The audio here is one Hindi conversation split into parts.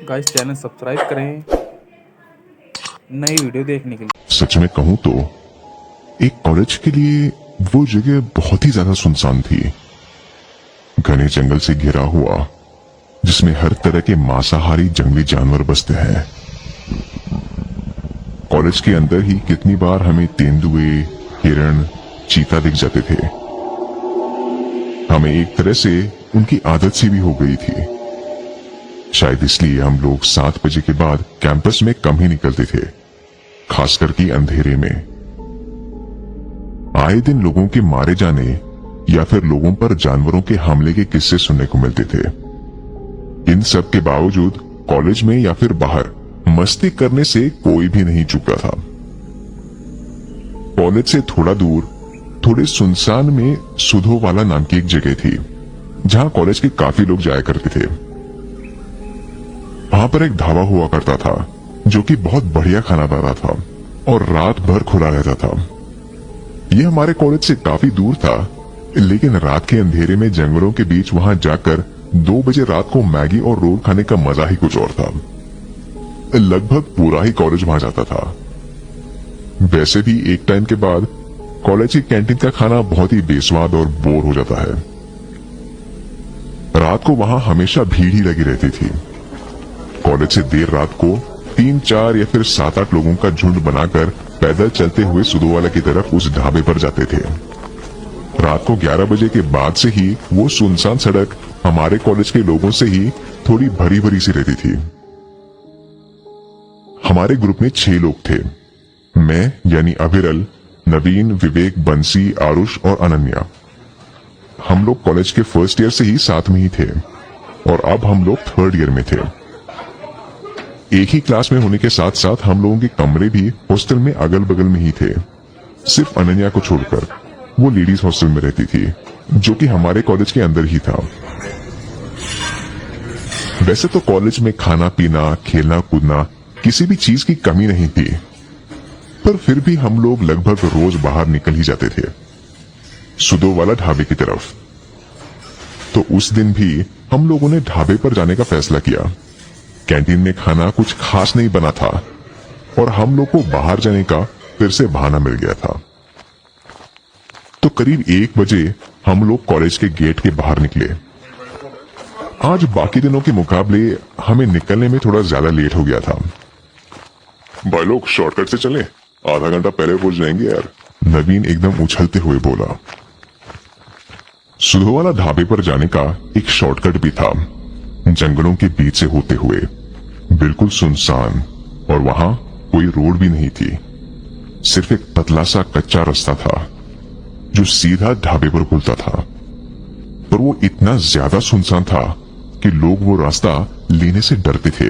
गाइस चैनल सब्सक्राइब करें नई वीडियो देखने के लिए। सच में कहूं तो एक कॉलेज के लिए वो जगह बहुत ही ज्यादा सुनसान थी। घने जंगल से घिरा हुआ, जिसमें हर तरह के मांसाहारी जंगली जानवर बसते हैं। कॉलेज के अंदर ही कितनी बार हमें तेंदुए, हिरण, चीता दिख जाते थे। हमें एक तरह से उनकी आदत सी भी हो गई थी। शायद इसलिए हम लोग 7 बजे के बाद कैंपस में कम ही निकलते थे, खासकर कि अंधेरे में। आए दिन लोगों के मारे जाने या फिर लोगों पर जानवरों के हमले के किस्से सुनने को मिलते थे। इन सब के बावजूद कॉलेज में या फिर बाहर मस्ती करने से कोई भी नहीं चूका था। कॉलेज से थोड़ा दूर, थोड़े सुनसान में सुधोवाला नाम की एक जगह थी, जहां कॉलेज के काफी लोग जाया करते थे। वहां पर एक ढाबा हुआ करता था, जो कि बहुत बढ़िया खाना देता था और रात भर खुला रहता था। यह हमारे कॉलेज से काफी दूर था, लेकिन रात के अंधेरे में जंगलों के बीच वहां जाकर 2 बजे रात को मैगी और रोल खाने का मजा ही कुछ और था। लगभग पूरा ही कॉलेज वहां जाता था। वैसे भी एक टाइम के बाद कॉलेज की कैंटीन का खाना बहुत ही बेस्वाद और बोर हो जाता है। रात को वहां हमेशा भीड़ ही लगी रहती थी। कॉलेज से देर रात को 3, 4 या फिर 7, 8 लोगों का झुंड बनाकर पैदल चलते हुए सुधोवाला की तरफ उस ढाबे पर जाते थे। रात को 11 बजे के बाद से ही वो सुनसान सड़क हमारे कॉलेज के लोगों से ही थोड़ी भरी भरी सी रहती थी। हमारे ग्रुप में 6 लोग थे। मैं यानी अविरल, नवीन, विवेक, बंसी, आरुष और अनन्या। हम लोग कॉलेज के फर्स्ट ईयर से ही साथ में ही थे और अब हम लोग 3rd ईयर में थे। एक ही क्लास में होने के साथ साथ हम लोगों के कमरे भी हॉस्टल में अगल बगल में ही थे, सिर्फ अनन्या को छोड़कर। वो लेडीज हॉस्टल में रहती थी, जो कि हमारे कॉलेज के अंदर ही था। वैसे तो कॉलेज में खाना पीना, खेलना कूदना, किसी भी चीज की कमी नहीं थी, पर फिर भी हम लोग लगभग रोज बाहर निकल ही जाते थे, सुधोवाला ढाबे की तरफ। तो उस दिन भी हम लोगों ने ढाबे पर जाने का फैसला किया। कैंटीन में खाना कुछ खास नहीं बना था और हम लोग को बाहर जाने का फिर से बहाना मिल गया था। तो करीब 1 बजे हम लोग कॉलेज के गेट के बाहर निकले। आज बाकी दिनों के मुकाबले हमें निकलने में थोड़ा ज्यादा लेट हो गया था। भाई लोग शॉर्टकट से चलें, आधा घंटा पहले पहुंच जाएंगे यार, नवीन एकदम उछलते हुए बोला। सुधोवाला ढाबे पर जाने का एक शॉर्टकट भी था, जंगलों के बीच से होते हुए, बिल्कुल सुनसान, और वहां कोई रोड भी नहीं थी। सिर्फ एक पतला सा कच्चा रास्ता था जो सीधा ढाबे पर खुलता था, पर वो इतना ज्यादा सुनसान था कि लोग वो रास्ता लेने से डरते थे।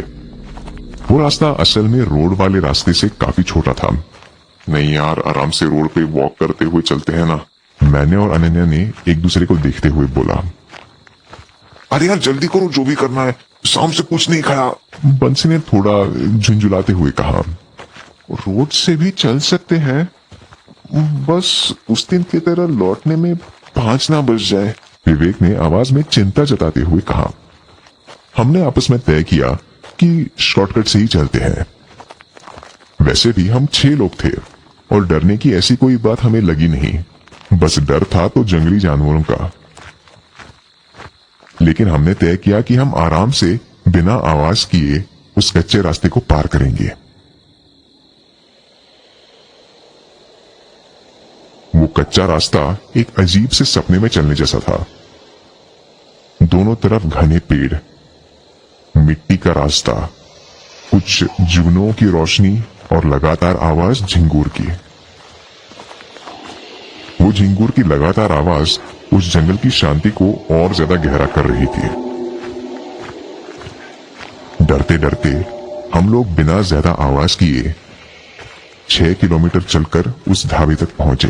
वो रास्ता असल में रोड वाले रास्ते से काफी छोटा था। नहीं यार, आराम से रोड पे वॉक करते हुए चलते हैं ना, मैंने और अनन्या ने एक दूसरे को देखते हुए बोला। अरे यार जल्दी करो, जो भी करना है, शाम से कुछ नहीं खाया, बंसी ने थोड़ा झुंझुलाते हुए कहा। रोड से भी चल सकते हैं, बस उस दिन की तरह लौटने में 5 ना बज जाए, विवेक ने आवाज में चिंता जताते हुए कहा। हमने आपस में तय किया कि शॉर्टकट से ही चलते हैं। वैसे भी हम 6 लोग थे और डरने की ऐसी कोई बात हमें लगी नहीं, बस डर था तो जंगली जानवरों का। लेकिन हमने तय किया कि हम आराम से बिना आवाज किए उस कच्चे रास्ते को पार करेंगे। वो कच्चा रास्ता एक अजीब से सपने में चलने जैसा था। दोनों तरफ घने पेड़, मिट्टी का रास्ता, कुछ जुगनुओं की रोशनी और लगातार आवाज झिंगूर की। वो झिंगूर की लगातार आवाज उस जंगल की शांति को और ज्यादा गहरा कर रही थी। डरते डरते हम लोग बिना ज्यादा आवाज किए 6 किलोमीटर चलकर उस ढाबे तक पहुंचे।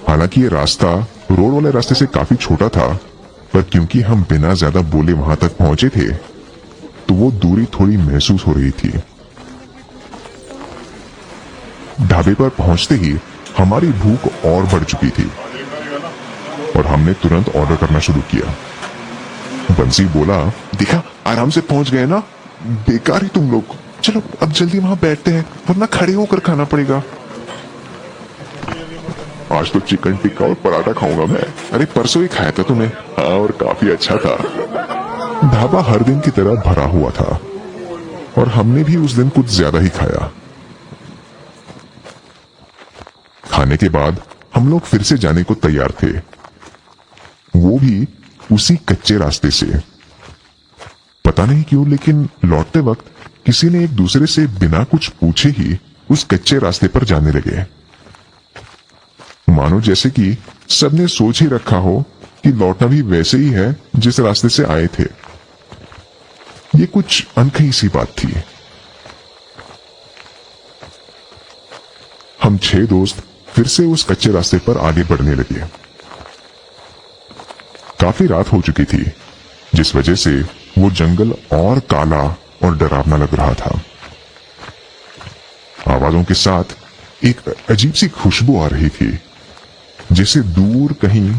हालांकि ये रास्ता रोड वाले रास्ते से काफी छोटा था, पर क्योंकि हम बिना ज्यादा बोले वहां तक पहुंचे थे, तो वो दूरी थोड़ी महसूस हो रही थी। ढाबे पर पहुंचते ही हमारी भूख और बढ़ चुकी थी और हमने तुरंत ऑर्डर करना शुरू किया। बंसी बोला, देखा आराम से पहुंच गए ना, बेकार ही तुम लोग। चलो अब जल्दी वहां बैठते हैं वरना खड़े होकर खाना पड़ेगा। आज तो चिकन टिक्का और पराठा खाऊंगा मैं। अरे परसों ही खाया था तुम्हें। हाँ, और काफी अच्छा था। ढाबा हर दिन की तरह भरा हुआ था और हमने भी उस दिन कुछ ज्यादा ही खाया। खाने के बाद हम लोग फिर से जाने को तैयार थे, वो भी उसी कच्चे रास्ते से। पता नहीं क्यों लेकिन लौटते वक्त किसी ने एक दूसरे से बिना कुछ पूछे ही उस कच्चे रास्ते पर जाने लगे, मानो जैसे कि सबने सोच ही रखा हो कि लौटना भी वैसे ही है जिस रास्ते से आए थे। ये कुछ अनकही सी बात थी। हम 6 दोस्त फिर से उस कच्चे रास्ते पर आगे बढ़ने लगे। काफी रात हो चुकी थी, जिस वजह से वो जंगल और काला और डरावना लग रहा था। आवाजों के साथ एक अजीब सी खुशबू आ रही थी, जैसे दूर कहीं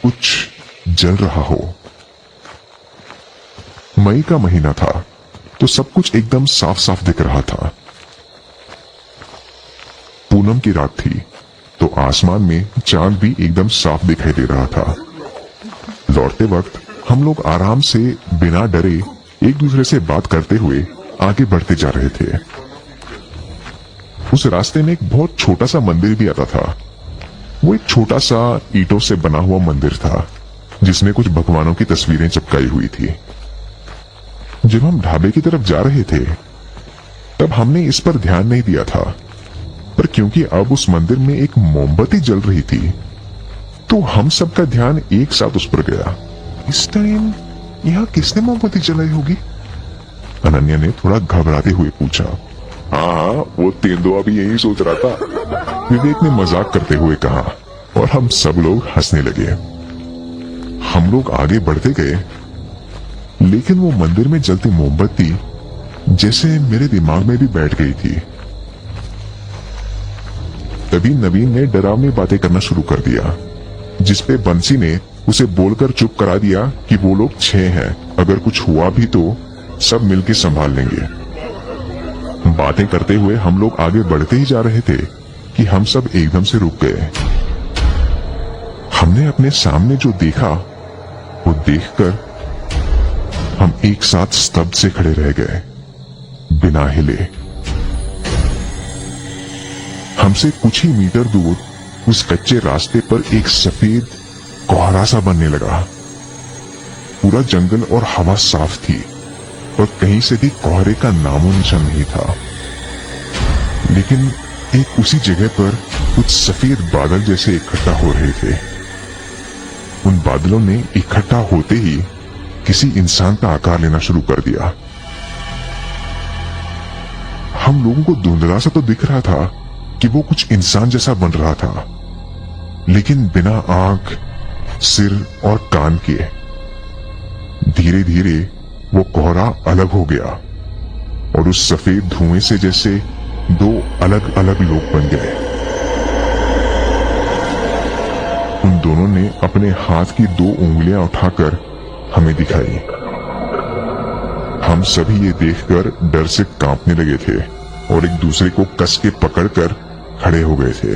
कुछ जल रहा हो। मई का महीना था तो सब कुछ एकदम साफ साफ दिख रहा था। पूनम की रात थी तो आसमान में चांद भी एकदम साफ दिखाई दे रहा था। लौटते वक्त हम लोग आराम से बिना डरे एक दूसरे से बात करते हुए आगे बढ़ते जा रहे थे। उस रास्ते में एक बहुत छोटा सा मंदिर भी आता था। वो एक छोटा सा ईंटों से बना हुआ मंदिर था जिसमें कुछ भगवानों की तस्वीरें चिपकाई हुई थी। जब हम ढाबे की तरफ जा रहे थे तब हमने इस पर ध्यान नहीं दिया था, पर क्योंकि अब उस मंदिर में एक मोमबत्ती जल रही थी तो हम सबका ध्यान एक साथ उस पर गया। इस टाइम यहाँ किसने मोमबत्ती जलाई होगी? अनन्या ने थोड़ा घबराते हुए पूछा। हाँ, वो तेंदुआ भी यही सोच रहा था, विवेक ने मजाक करते हुए कहा और हम सब लोग हंसने लगे। हम लोग आगे बढ़ते गए लेकिन वो मंदिर में जलती मोमबत्ती जैसे मेरे दिमाग में भी बैठ गई थी। तभी नवीन ने डरावनी बातें करना शुरू कर दिया, जिसपे बंसी ने उसे बोलकर चुप करा दिया कि वो लोग 6 हैं, अगर कुछ हुआ भी तो सब मिलके संभाल लेंगे। बातें करते हुए हम लोग आगे बढ़ते ही जा रहे थे कि हम सब एकदम से रुक गए। हमने अपने सामने जो देखा वो देखकर हम एक साथ स्तब्ध से खड़े रह गए, बिना हिले। हमसे कुछ ही मीटर दूर उस कच्चे रास्ते पर एक सफेद कोहरा सा बनने लगा। पूरा जंगल और हवा साफ थी और कहीं से भी कोहरे का नामो निशान नहीं था। लेकिन एक उसी जगह पर कुछ सफेद बादल जैसे इकट्ठा हो रहे थे। उन बादलों ने इकट्ठा होते ही किसी इंसान का आकार लेना शुरू कर दिया। हम लोगों को धुंधला सा तो दिख रहा था कि वो कुछ इंसान जैसा बन रहा था, लेकिन बिना आंख, सिर और कान के। धीरे धीरे वो कोहरा अलग हो गया और उस सफेद धुएं से जैसे 2 अलग अलग लोग बन गए। उन दोनों ने अपने हाथ की 2 उंगलियां उठाकर हमें दिखाई। हम सभी ये देखकर डर से कांपने लगे थे और एक दूसरे को कस के पकड़कर खड़े हो गए थे।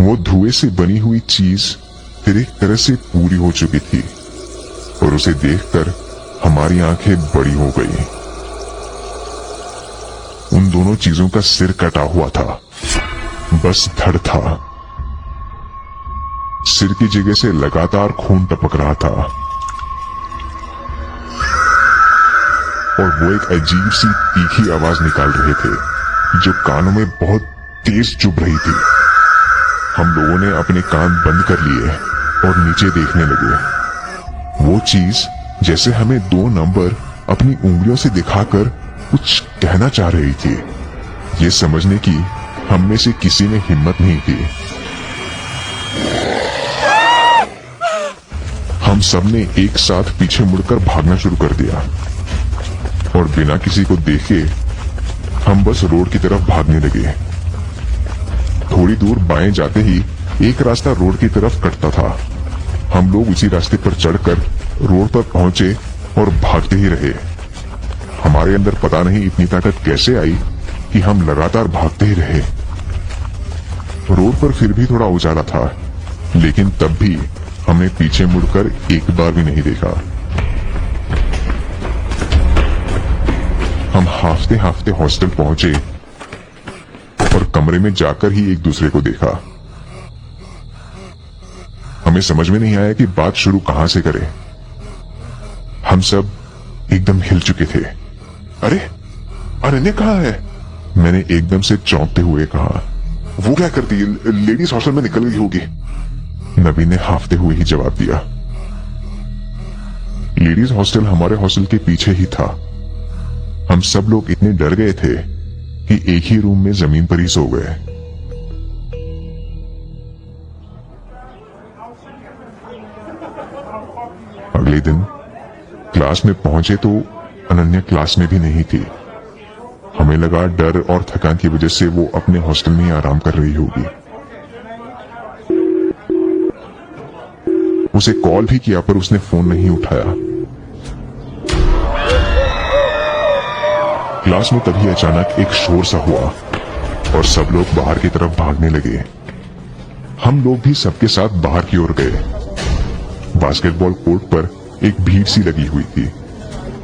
वो धुएं से बनी हुई चीज फिर एक तरह से पूरी हो चुकी थी और उसे देखकर हमारी आंखें बड़ी हो गई। उन दोनों चीजों का सिर कटा हुआ था, बस धड़ था। सिर की जगह से लगातार खून टपक रहा था और वो एक अजीब सी तीखी आवाज निकाल रहे थे जो कानों में बहुत तेज चुभ रही थी। हम लोगों ने अपने कान बंद कर लिए और नीचे देखने लगे। वो चीज जैसे हमें 2 नंबर अपनी उंगलियों से दिखाकर कुछ कहना चाह रही थी। ये समझने की हम में से किसी में हिम्मत नहीं थी। हम सबने एक साथ पीछे मुड़कर भागना शुरू कर दिया और बिना किसी को देखे हम बस रोड की तरफ भागने लगे। थोड़ी दूर बाएं जाते ही एक रास्ता रोड की तरफ कटता था हम लोग उसी रास्ते पर चढ़कर रोड पर पहुंचे और भागते ही रहे। हमारे अंदर पता नहीं इतनी ताकत कैसे आई कि हम लगातार भागते ही रहे। रोड पर फिर भी थोड़ा उजाला था, लेकिन तब भी हमने पीछे मुड़कर एक बार भी नहीं देखा। हम हाफते हाफते हॉस्टल पहुंचे और कमरे में जाकर ही एक दूसरे को देखा। हमें समझ में नहीं आया कि बात शुरू कहां से करें। हम सब एकदम हिल चुके थे। अरे अनन्या कहाँ है? मैंने एकदम से चौंकते हुए कहा। वो क्या करती है? लेडीज हॉस्टल में निकल गई होगी। नबी ने हाफते हुए ही जवाब दिया। लेडीज हॉस्टल हमारे हॉस्टल के पीछे ही था। हम सब लोग इतने डर गए थे कि एक ही रूम में जमीन पर ही सो गए। अगले दिन क्लास में पहुंचे तो अनन्या क्लास में भी नहीं थी। हमें लगा डर और थकान की वजह से वो अपने हॉस्टल में ही आराम कर रही होगी। उसे कॉल भी किया पर उसने फोन नहीं उठाया। क्लास में तभी अचानक एक शोर सा हुआ और सब लोग बाहर की तरफ भागने लगे। हम लोग भी सबके साथ बाहर की ओर गए। बास्केटबॉल कोर्ट पर एक भीड़ सी लगी हुई थी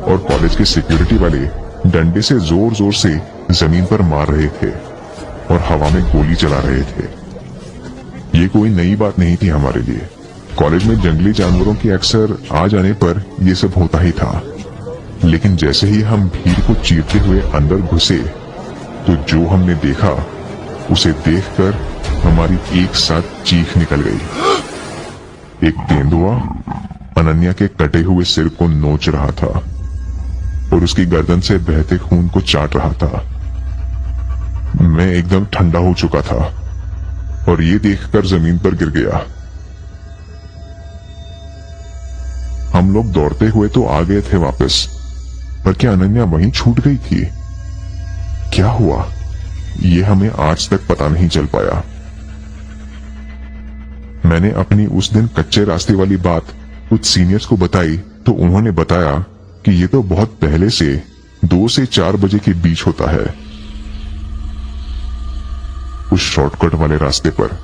और कॉलेज के सिक्योरिटी वाले डंडे से जोर जोर से जमीन पर मार रहे थे और हवा में गोली चला रहे थे। ये कोई नई बात नहीं थी हमारे लिए। कॉलेज में जंगली जानवरों के अक्सर आ जाने पर यह सब होता ही था, लेकिन जैसे ही हम भीड़ को चीरते हुए अंदर घुसे तो जो हमने देखा उसे देखकर हमारी एक साथ चीख निकल गई। एक तेंदुआ अनन्या के कटे हुए सिर को नोच रहा था और उसकी गर्दन से बहते खून को चाट रहा था। मैं एकदम ठंडा हो चुका था और ये देखकर जमीन पर गिर गया। हम लोग दौड़ते हुए तो आ गए थे वापस, पर क्या अनन्या वहीं छूट गई थी? क्या हुआ ये हमें आज तक पता नहीं चल पाया। मैंने अपनी उस दिन कच्चे रास्ते वाली बात कुछ सीनियर्स को बताई तो उन्होंने बताया कि ये तो बहुत पहले से 2 से 4 बजे के बीच होता है, उस शॉर्टकट वाले रास्ते पर।